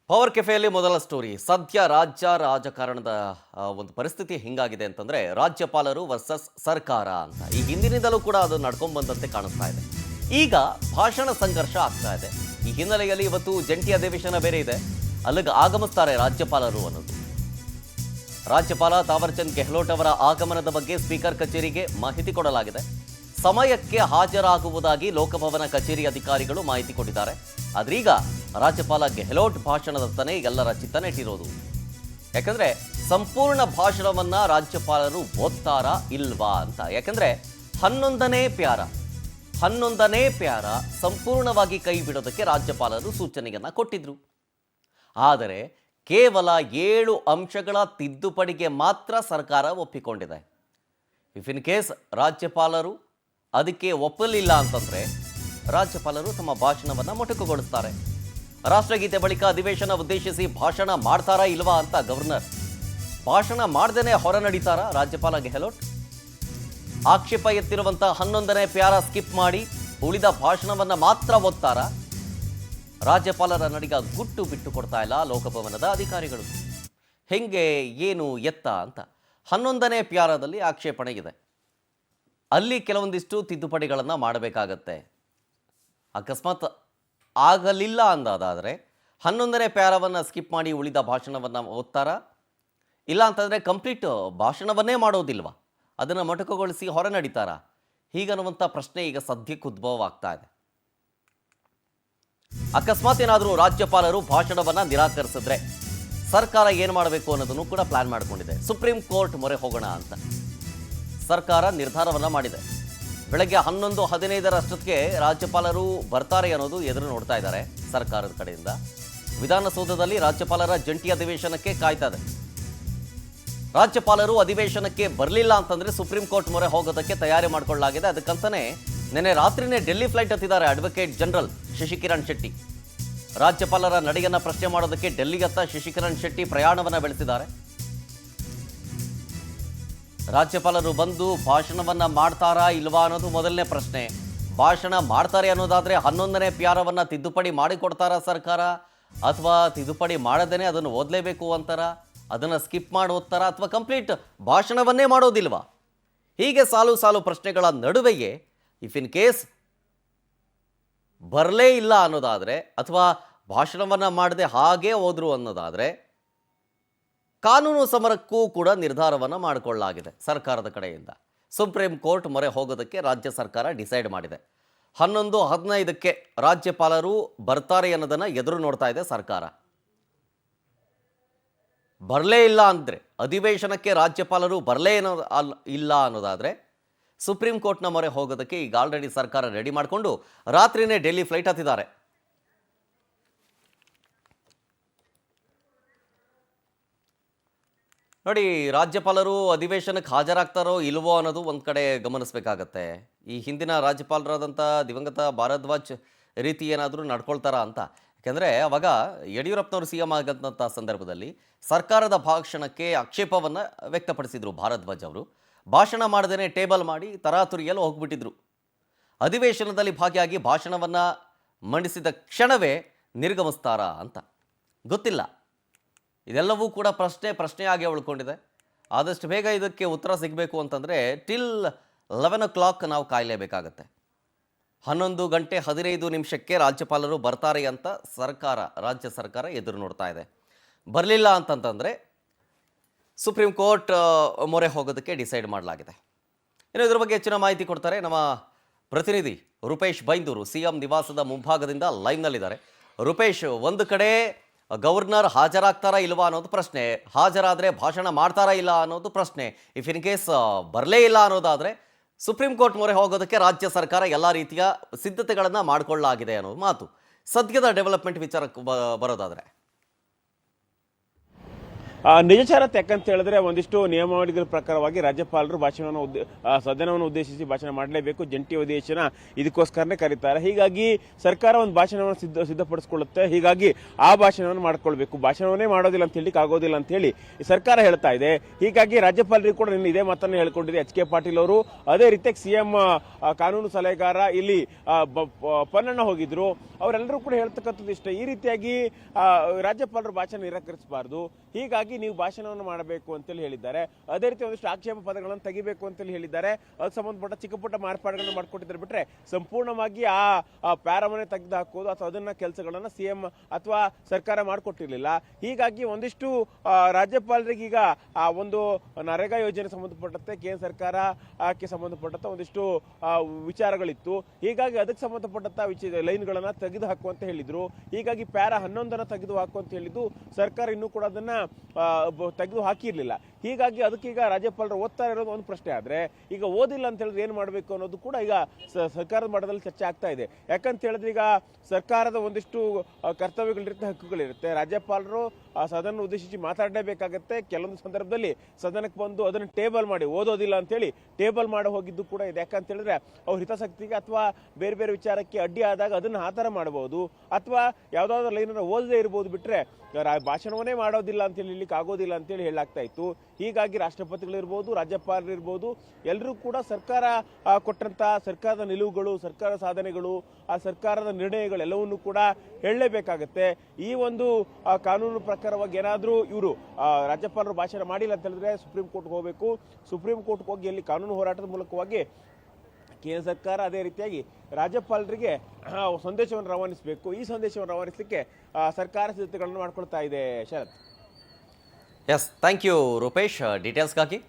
Power ಕೆಫೆಯಲ್ಲಿ ಮೊದಲ story. ಸದ್ಯ ರಾಜ್ಯ ರಾಜಕಾರಣದ ಒಂದು ಪರಿಸ್ಥಿತಿ ಹಿಂಗಾಗಿದೆ ಅಂತಂದ್ರೆ ರಾಜ್ಯಪಾಲರು ವರ್ಸಸ್ ಸರ್ಕಾರ ಅಂತ. ಈ ಹಿಂದಿನಿಂದಲೂ ಕೂಡ ಅದು ನಡ್ಕೊಂಡ್ ಬಂದಂತೆ ಕಾಣಿಸ್ತಾ ಇದೆ. ಈಗ ಭಾಷಣ ಸಂಘರ್ಷ ಆಗ್ತಾ ಇದೆ. ಈ ಹಿನ್ನೆಲೆಯಲ್ಲಿ ಇವತ್ತು ಜಂಟಿ ಅಧಿವೇಶನ ಬೇರೆ ಇದೆ. ಅಲ್ಲಿಗೆ ಆಗಮಿಸ್ತಾರೆ ರಾಜ್ಯಪಾಲರು ಅನ್ನೋದು. ರಾಜ್ಯಪಾಲ ತಾವರ್ಚಂದ್ ಗೆಹ್ಲೋಟ್ ಅವರ ಆಗಮನದ ಬಗ್ಗೆ ಸ್ಪೀಕರ್ ಕಚೇರಿಗೆ ಮಾಹಿತಿ ಕೊಡಲಾಗಿದೆ. ಸಮಯಕ್ಕೆ ಹಾಜರಾಗುವುದಾಗಿ ಲೋಕಭವನ ಕಚೇರಿ ಅಧಿಕಾರಿಗಳು ಮಾಹಿತಿ ಕೊಟ್ಟಿದ್ದಾರೆ. ಆದ್ರೀಗ ರಾಜ್ಯಪಾಲ ಗೆಹ್ಲೋಟ್ ಭಾಷಣದತ್ತನೇ ಎಲ್ಲರ ಚಿತ್ತ ನೆಟ್ಟಿರೋದು. ಯಾಕಂದ್ರೆ ಸಂಪೂರ್ಣ ಭಾಷಣವನ್ನ ರಾಜ್ಯಪಾಲರು ಓದ್ತಾರಾ ಇಲ್ವಾ ಅಂತ. ಯಾಕಂದ್ರೆ 11ನೇ ಪ್ಯಾರ ಸಂಪೂರ್ಣವಾಗಿ ಕೈ ಬಿಡೋದಕ್ಕೆ ರಾಜ್ಯಪಾಲರು ಸೂಚನೆಯನ್ನ ಕೊಟ್ಟಿದ್ರು. ಆದರೆ ಕೇವಲ 7 ಅಂಶಗಳ ತಿದ್ದುಪಡಿಗೆ ಮಾತ್ರ ಸರ್ಕಾರ ಒಪ್ಪಿಕೊಂಡಿದೆ. ಇಫ್ ಇನ್ ಕೇಸ್ ರಾಜ್ಯಪಾಲರು ಅದಕ್ಕೆ ಒಪ್ಪಲಿಲ್ಲ ಅಂತಂದ್ರೆ ರಾಜ್ಯಪಾಲರು ತಮ್ಮ ಭಾಷಣವನ್ನು ಮೊಟಕುಗೊಳಿಸ್ತಾರೆ. ರಾಷ್ಟ್ರಗೀತೆ ಬಳಿಕ ಅಧಿವೇಶನ ಉದ್ದೇಶಿಸಿ ಭಾಷಣ ಮಾಡ್ತಾರಾ ಇಲ್ವಾ ಅಂತ ಗವರ್ನರ್ ಭಾಷಣ ಮಾಡ್ದೇನೆ ಹೊರ ನಡೀತಾರಾ ರಾಜ್ಯಪಾಲ ಗೆಹ್ಲೋಟ್? ಆಕ್ಷೇಪ ಎತ್ತಿರುವಂಥ 11ನೇ ಪ್ಯಾರ ಸ್ಕಿಪ್ ಮಾಡಿ ಉಳಿದ ಭಾಷಣವನ್ನ ಮಾತ್ರ ಓದ್ತಾರಾ? ರಾಜ್ಯಪಾಲರ ನಡಿಗ ಗುಟ್ಟು ಬಿಟ್ಟು ಕೊಡ್ತಾ ಇಲ್ಲ ಲೋಕಭವನದ ಅಧಿಕಾರಿಗಳು. ಹೆಂಗೆ ಏನು ಎತ್ತ ಅಂತ 11ನೇ ಪ್ಯಾರದಲ್ಲಿ ಆಕ್ಷೇಪಣೆ ಇದೆ. ಅಲ್ಲಿ ಕೆಲವೊಂದಿಷ್ಟು ತಿದ್ದುಪಡಿಗಳನ್ನು ಮಾಡಬೇಕಾಗತ್ತೆ. ಅಕಸ್ಮಾತ್ ಆಗಲಿಲ್ಲ ಅಂದಾದರೆ 11ನೇ ಪ್ಯಾರವನ್ನು ಸ್ಕಿಪ್ ಮಾಡಿ ಉಳಿದ ಭಾಷಣವನ್ನು ಓದ್ತಾರಾ? ಇಲ್ಲ ಅಂತಂದರೆ ಕಂಪ್ಲೀಟ್ ಭಾಷಣವನ್ನೇ ಮಾಡೋದಿಲ್ವಾ? ಅದನ್ನು ಮೊಟಕುಗೊಳಿಸಿ ಹೊರ ನಡೀತಾರಾ? ಹೀಗನ್ನುವಂಥ ಪ್ರಶ್ನೆ ಈಗ ಸದ್ಯಕ್ಕೆ ಉದ್ಭವ ಆಗ್ತಾ ಇದೆ. ಅಕಸ್ಮಾತ್ ಏನಾದರೂ ರಾಜ್ಯಪಾಲರು ಭಾಷಣವನ್ನು ನಿರಾಕರಿಸಿದ್ರೆ ಸರ್ಕಾರ ಏನು ಮಾಡಬೇಕು ಅನ್ನೋದನ್ನು ಕೂಡ ಪ್ಲಾನ್ ಮಾಡಿಕೊಂಡಿದೆ. ಸುಪ್ರೀಂ ಕೋರ್ಟ್ ಮೊರೆ ಹೋಗೋಣ ಅಂತ ಸರ್ಕಾರ ನಿರ್ಧಾರವನ್ನು ಮಾಡಿದೆ. ಬೆಳಗ್ಗೆ 11:15 ರಾಜ್ಯಪಾಲರು ಬರ್ತಾರೆ ಅನ್ನೋದು ಎದುರು ನೋಡ್ತಾ ಇದ್ದಾರೆ ಸರ್ಕಾರದ ಕಡೆಯಿಂದ. ವಿಧಾನಸೌಧದಲ್ಲಿ ರಾಜ್ಯಪಾಲರ ಜಂಟಿ ಅಧಿವೇಶನಕ್ಕೆ ಕಾಯ್ತಾ ಇದೆ. ರಾಜ್ಯಪಾಲರು ಅಧಿವೇಶನಕ್ಕೆ ಬರಲಿಲ್ಲ ಅಂತಂದ್ರೆ ಸುಪ್ರೀಂ ಕೋರ್ಟ್ ಮೊರೆ ಹೋಗೋದಕ್ಕೆ ತಯಾರಿ ಮಾಡಿಕೊಳ್ಳಲಾಗಿದೆ. ಅದಕ್ಕಂತಾನೆ ನಿನ್ನೆ ರಾತ್ರಿನೇ ಡೆಲ್ಲಿ ಫ್ಲೈಟ್ ಹತ್ತಿದ್ದಾರೆ ಅಡ್ವೊಕೇಟ್ ಜನರಲ್ ಶಶಿಕಿರಣ್ ಶೆಟ್ಟಿ. ರಾಜ್ಯಪಾಲರ ನಡೆಯನ್ನ ಪ್ರಶ್ನೆ ಮಾಡೋದಕ್ಕೆ ಡೆಲ್ಲಿಗತ್ತ ಶಶಿಕಿರಣ್ ಶೆಟ್ಟಿ ಪ್ರಯಾಣವನ್ನು ಬೆಳೆಸಿದ್ದಾರೆ. ರಾಜ್ಯಪಾಲರು ಬಂದು ಭಾಷಣವನ್ನ ಮಾಡ್ತಾರಾ ಇಲ್ವಾ ಅನ್ನೋದು ಮೊದಲನೇ ಪ್ರಶ್ನೆ. ಭಾಷಣ ಮಾಡ್ತಾರೆ ಅನ್ನೋದಾದ್ರೆ 11ನೇ ಪ್ಯಾರವನ್ನ ತಿದ್ದುಪಡಿ ಮಾಡಿಕೊಡ್ತಾರಾ ಸರ್ಕಾರ, ಅಥವಾ ತಿದ್ದುಪಡಿ ಮಾಡದೇನೆ ಅದನ್ನು ಓದಲೇಬೇಕು ಅಂತಾರ, ಅದನ್ನು ಸ್ಕಿಪ್ ಮಾಡಿ ಓದ್ತಾರಾ, ಅಥವಾ ಕಂಪ್ಲೀಟ್ ಭಾಷಣವನ್ನೇ ಮಾಡೋದಿಲ್ವಾ? ಹೀಗೆ ಸಾಲು ಪ್ರಶ್ನೆಗಳ ನಡುವೆಯೇ ಇಫ್ ಇನ್ ಕೇಸ್ ಬರಲೇ ಇಲ್ಲ ಅನ್ನೋದಾದರೆ, ಅಥವಾ ಭಾಷಣವನ್ನು ಮಾಡದೆ ಹಾಗೇ ಹೋದ್ರು ಅನ್ನೋದಾದರೆ ಕಾನೂನು ಸಮರಕ್ಕೂ ಕೂಡ ನಿರ್ಧಾರವನ್ನು ಮಾಡಿಕೊಳ್ಳಲಾಗಿದೆ ಸರ್ಕಾರದ ಕಡೆಯಿಂದ. ಸುಪ್ರೀಂ ಕೋರ್ಟ್ ಮೊರೆ ಹೋಗೋದಕ್ಕೆ ರಾಜ್ಯ ಸರ್ಕಾರ ಡಿಸೈಡ್ ಮಾಡಿದೆ. 11:15 ರಾಜ್ಯಪಾಲರು ಬರ್ತಾರೆ ಅನ್ನೋದನ್ನು ಎದುರು ನೋಡ್ತಾ ಇದೆ ಸರ್ಕಾರ. ಬರಲೇ ಇಲ್ಲ ಅಂದರೆ, ಅಧಿವೇಶನಕ್ಕೆ ರಾಜ್ಯಪಾಲರು ಬರಲೇ ಇಲ್ಲ ಅನ್ನೋದಾದರೆ ಸುಪ್ರೀಂ ಕೋರ್ಟ್ನ ಮೊರೆ ಹೋಗೋದಕ್ಕೆ ಈಗ ಆಲ್ರೆಡಿ ಸರ್ಕಾರ ರೆಡಿ ಮಾಡಿಕೊಂಡು ರಾತ್ರಿನೇ ಡೆಲ್ಲಿ ಫ್ಲೈಟ್ ಹತ್ತಿದ್ದಾರೆ. ನೋಡಿ, ರಾಜ್ಯಪಾಲರು ಅಧಿವೇಶನಕ್ಕೆ ಹಾಜರಾಗ್ತಾರೋ ಇಲ್ವೋ ಅನ್ನೋದು ಒಂದು ಕಡೆ ಗಮನಿಸಬೇಕಾಗತ್ತೆ. ಈ ಹಿಂದಿನ ರಾಜ್ಯಪಾಲರಾದಂಥ ದಿವಂಗತ ಭಾರದ್ವಾಜ್ ರೀತಿ ಏನಾದರೂ ನಡ್ಕೊಳ್ತಾರಾ ಅಂತ. ಯಾಕೆಂದರೆ ಅವಾಗ ಯಡಿಯೂರಪ್ಪನವರು ಸಿ ಎಂ ಆಗಂಥ ಸಂದರ್ಭದಲ್ಲಿ ಸರ್ಕಾರದ ಭಾಷಣಕ್ಕೆ ಆಕ್ಷೇಪವನ್ನು ವ್ಯಕ್ತಪಡಿಸಿದರು ಭಾರದ್ವಾಜ್ ಅವರು. ಭಾಷಣ ಮಾಡದೇನೆ ಟೇಬಲ್ ಮಾಡಿ ತರಾತುರಿಯಲ್ಲಿ ಹೋಗ್ಬಿಟ್ಟಿದ್ರು. ಅಧಿವೇಶನದಲ್ಲಿ ಭಾಗಿಯಾಗಿ ಭಾಷಣವನ್ನು ಮಂಡಿಸಿದ ಕ್ಷಣವೇ ನಿರ್ಗಮಿಸ್ತಾರಾ ಅಂತ ಗೊತ್ತಿಲ್ಲ. ಇದೆಲ್ಲವೂ ಕೂಡ ಪ್ರಶ್ನೆಯಾಗಿ ಉಳ್ಕೊಂಡಿದೆ. ಆದಷ್ಟು ಬೇಗ ಇದಕ್ಕೆ ಉತ್ತರ ಸಿಗಬೇಕು ಅಂತಂದರೆ ಟಿಲ್ 11 o'clock ನಾವು ಕಾಯಲೇಬೇಕಾಗತ್ತೆ. 11:15 ರಾಜ್ಯಪಾಲರು ಬರ್ತಾರೆ ಅಂತ ರಾಜ್ಯ ಸರ್ಕಾರ ಎದುರು ನೋಡ್ತಾ ಇದೆ. ಬರಲಿಲ್ಲ ಅಂತಂತಂದರೆ ಸುಪ್ರೀಂ ಕೋರ್ಟ್ ಮೊರೆ ಹೋಗೋದಕ್ಕೆ ಡಿಸೈಡ್ ಮಾಡಲಾಗಿದೆ. ಇನ್ನು ಇದ್ರ ಬಗ್ಗೆ ಹೆಚ್ಚಿನ ಮಾಹಿತಿ ಕೊಡ್ತಾರೆ ನಮ್ಮ ಪ್ರತಿನಿಧಿ ರೂಪೇಶ್ ಬೈಂದೂರು. ಸಿ ಎಂ ನಿವಾಸದ ಮುಂಭಾಗದಿಂದ ಲೈವ್ನಲ್ಲಿದ್ದಾರೆ. ರೂಪೇಶ್, ಒಂದು ಕಡೆ ಗವರ್ನರ್ ಹಾಜರಾಗ್ತಾರಾ ಇಲ್ವಾ ಅನ್ನೋದು ಪ್ರಶ್ನೆ, ಹಾಜರಾದರೆ ಭಾಷಣ ಮಾಡ್ತಾರಾ ಇಲ್ಲ ಅನ್ನೋದು ಪ್ರಶ್ನೆ. ಇಫ್ ಇನ್ ಕೇಸ್ ಬರಲೇ ಇಲ್ಲ ಅನ್ನೋದಾದರೆ ಸುಪ್ರೀಂ ಕೋರ್ಟ್ ಮೊರೆ ಹೋಗೋದಕ್ಕೆ ರಾಜ್ಯ ಸರ್ಕಾರ ಎಲ್ಲ ರೀತಿಯ ಸಿದ್ಧತೆಗಳನ್ನು ಮಾಡಿಕೊಳ್ಳಲಾಗಿದೆ ಅನ್ನೋದು ಮಾತು. ಸದ್ಯದ ಡೆವಲಪ್ಮೆಂಟ್ ವಿಚಾರಕ್ಕೆ ಬರೋದಾದರೆ ನಿಜಚಾರತೆ ಯಾಕಂತ ಹೇಳಿದ್ರೆ ಒಂದಿಷ್ಟು ನಿಯಮಾವಳಿಗಳ ಪ್ರಕಾರವಾಗಿ ರಾಜ್ಯಪಾಲರು ಸದನವನ್ನು ಉದ್ದೇಶಿಸಿ ಭಾಷಣ ಮಾಡಲೇಬೇಕು. ಜಂಟಿ ಅಧಿವೇಶನ ಇದಕ್ಕೋಸ್ಕರನೇ ಕರೀತಾರೆ. ಹೀಗಾಗಿ ಸರ್ಕಾರ ಒಂದು ಭಾಷಣವನ್ನು ಸಿದ್ಧಪಡಿಸಿಕೊಳ್ಳುತ್ತೆ. ಹೀಗಾಗಿ ಆ ಭಾಷಣವನ್ನು ಮಾಡ್ಕೊಳ್ಬೇಕು. ಭಾಷಣವನ್ನೇ ಮಾಡೋದಿಲ್ಲ ಅಂತ ಹೇಳಿ ಆಗೋದಿಲ್ಲ ಅಂತ ಹೇಳಿ ಸರ್ಕಾರ ಹೇಳ್ತಾ ಇದೆ. ಹೀಗಾಗಿ ರಾಜ್ಯಪಾಲರಿಗೆ ಕೂಡ ಇದೇ ಮಾತನ್ನು ಹೇಳ್ಕೊಂಡಿದೆ ಎಚ್ ಕೆ ಪಾಟೀಲ್ ಅವರು. ಅದೇ ರೀತಿಯಾಗಿ ಸಿಎಂ ಕಾನೂನು ಸಲಹೆಗಾರ ಇಲ್ಲಿ ಪೊನ್ನಣ್ಣ ಹೋಗಿದ್ರು. ಅವರೆಲ್ಲರೂ ಕೂಡ ಹೇಳ್ತಕ್ಕಂಥದ್ದು ಇಷ್ಟ, ಈ ರೀತಿಯಾಗಿ ರಾಜ್ಯಪಾಲರು ಭಾಷಣ ನಿರಾಕರಿಸಬಾರದು, ಹೀಗಾಗಿ ನೀವು ಭಾಷಣವನ್ನು ಮಾಡಬೇಕು ಅಂತೇಳಿ ಹೇಳಿದ್ದಾರೆ. ಅದೇ ರೀತಿ ಒಂದಿಷ್ಟು ಆಕ್ಷೇಪ ಪದಗಳನ್ನು ತೆಗಿಬೇಕು ಅಂತೇಳಿ ಹೇಳಿದ್ದಾರೆ. ಅದಕ್ಕೆ ಸಂಬಂಧಪಟ್ಟ ಚಿಕ್ಕ ಪುಟ್ಟ ಮಾರ್ಪಾಡುಗಳನ್ನು ಮಾಡಿಕೊಟ್ಟಿದ್ದಾರೆ. ಬಿಟ್ರೆ ಸಂಪೂರ್ಣವಾಗಿ ಆ ಪ್ಯಾರವನ್ನೇ ತೆಗೆದು ಹಾಕೋದು ಅಥವಾ ಅದನ್ನ ಕೆಲಸಗಳನ್ನ ಸಿಎಂ ಅಥವಾ ಸರ್ಕಾರ ಮಾಡಿಕೊಟ್ಟಿರ್ಲಿಲ್ಲ. ಹೀಗಾಗಿ ಒಂದಿಷ್ಟು ರಾಜ್ಯಪಾಲರಿಗೆ ಈಗ ಆ ಒಂದು ನರೇಗಾ ಯೋಜನೆ ಸಂಬಂಧಪಟ್ಟಂತೆ ಕೇಂದ್ರ ಸರ್ಕಾರಕ್ಕೆ ಸಂಬಂಧಪಟ್ಟಂತ ಒಂದಿಷ್ಟು ವಿಚಾರಗಳಿತ್ತು. ಹೀಗಾಗಿ ಅದಕ್ಕೆ ಸಂಬಂಧಪಟ್ಟಂತ ಲೈನ್ಗಳನ್ನ ತೆಗೆದು ಹಾಕುವಂತ ಹೇಳಿದ್ರು. ಹೀಗಾಗಿ ಪ್ಯಾರ 11 ತೆಗೆದು ಹಾಕುವಂತ ಹೇಳಿದ್ದು ಸರ್ಕಾರ ಇನ್ನೂ ಕೂಡ ಅದನ್ನ ತೆಗೆದು ಹಾಕಿರ್ಲಿಲ್ಲ. ಹೀಗಾಗಿ ಅದಕ್ಕೀಗ ರಾಜ್ಯಪಾಲರು ಓದ್ತಾ ಇರೋದು ಒಂದು ಪ್ರಶ್ನೆ. ಆದ್ರೆ ಈಗ ಓದಿಲ್ಲ ಅಂತ ಹೇಳಿದ್ರೆ ಏನ್ ಮಾಡಬೇಕು ಅನ್ನೋದು ಕೂಡ ಈಗ ಸರ್ಕಾರದ ಮಟ್ಟದಲ್ಲಿ ಚರ್ಚೆ ಆಗ್ತಾ ಇದೆ. ಯಾಕಂತ ಹೇಳಿದ್ರೆ ಈಗ ಸರ್ಕಾರದ ಒಂದಿಷ್ಟು ಕರ್ತವ್ಯಗಳಿರುತ್ತೆ, ಹಕ್ಕುಗಳಿರುತ್ತೆ. ರಾಜ್ಯಪಾಲರು ಸದನ ಉದ್ದೇಶಿಸಿ ಮಾತಾಡಲೇಬೇಕಾಗತ್ತೆ. ಕೆಲವೊಂದು ಸಂದರ್ಭದಲ್ಲಿ ಸದನಕ್ಕೆ ಬಂದು ಅದನ್ನು ಟೇಬಲ್ ಮಾಡಿ ಓದೋದಿಲ್ಲ ಅಂತೇಳಿ ಟೇಬಲ್ ಮಾಡಿ ಹೋಗಿದ್ದು ಕೂಡ ಇದೆ. ಯಾಕಂತ ಹೇಳಿದ್ರೆ ಅವ್ರ ಹಿತಾಸಕ್ತಿಗೆ ಅಥವಾ ಬೇರೆ ಬೇರೆ ವಿಚಾರಕ್ಕೆ ಅಡ್ಡಿ ಆದಾಗ ಅದನ್ನ ಆ ಥರ ಮಾಡಬಹುದು, ಅಥವಾ ಯಾವ್ದಾದ್ರು ಲೈನನ್ನು ಓದದೇ ಇರ್ಬೋದು. ಬಿಟ್ರೆ ಭಾಷಣವನ್ನೇ ಮಾಡೋದಿಲ್ಲ ಅಂತ ಹೇಳಲಿಕ್ಕೆ ಆಗೋದಿಲ್ಲ ಅಂತೇಳಿ ಹೇಳಲಾಗ್ತಾ ಇತ್ತು. ಹೀಗಾಗಿ ರಾಷ್ಟ್ರಪತಿಗಳಿರ್ಬೋದು, ರಾಜ್ಯಪಾಲರಿರ್ಬೋದು, ಎಲ್ಲರೂ ಕೂಡ ಸರ್ಕಾರ ಕೊಟ್ಟಂತ ಸರ್ಕಾರದ ನಿಲುವುಗಳು, ಸರ್ಕಾರ ಸಾಧನೆಗಳು, ಆ ಸರ್ಕಾರದ ನಿರ್ಣಯಗಳೆಲ್ಲವನ್ನೂ ಕೂಡ ಹೇಳಲೇಬೇಕಾಗತ್ತೆ. ಈ ಒಂದು ಕಾನೂನು ಪ್ರಕಾರವಾಗಿ ಏನಾದರೂ ಇವರು ರಾಜ್ಯಪಾಲರು ಭಾಷಣ ಮಾಡಿಲ್ಲ ಅಂತ ಹೇಳಿದ್ರೆ ಸುಪ್ರೀಂ ಕೋರ್ಟ್ಗೆ ಹೋಗಬೇಕು. ಸುಪ್ರೀಂ ಕೋರ್ಟ್ಗೆ ಹೋಗಿ ಅಲ್ಲಿ ಕಾನೂನು ಹೋರಾಟದ ಮೂಲಕವಾಗಿ ಕೇಂದ್ರ ಸರ್ಕಾರ ಅದೇ ರೀತಿಯಾಗಿ ರಾಜ್ಯಪಾಲರಿಗೆ ಸಂದೇಶವನ್ನು ರವಾನಿಸಬೇಕು. ಈ ಸಂದೇಶವನ್ನು ರವಾನಿಸಲಿಕ್ಕೆ ಸರ್ಕಾರ ಸಿದ್ಧತೆಗಳನ್ನು ಮಾಡ್ಕೊಳ್ತಾ ಇದೆ. Sharath. Yes, thank you Rupesh ಡೀಟೇಲ್ಸ್ಗಾಗಿ.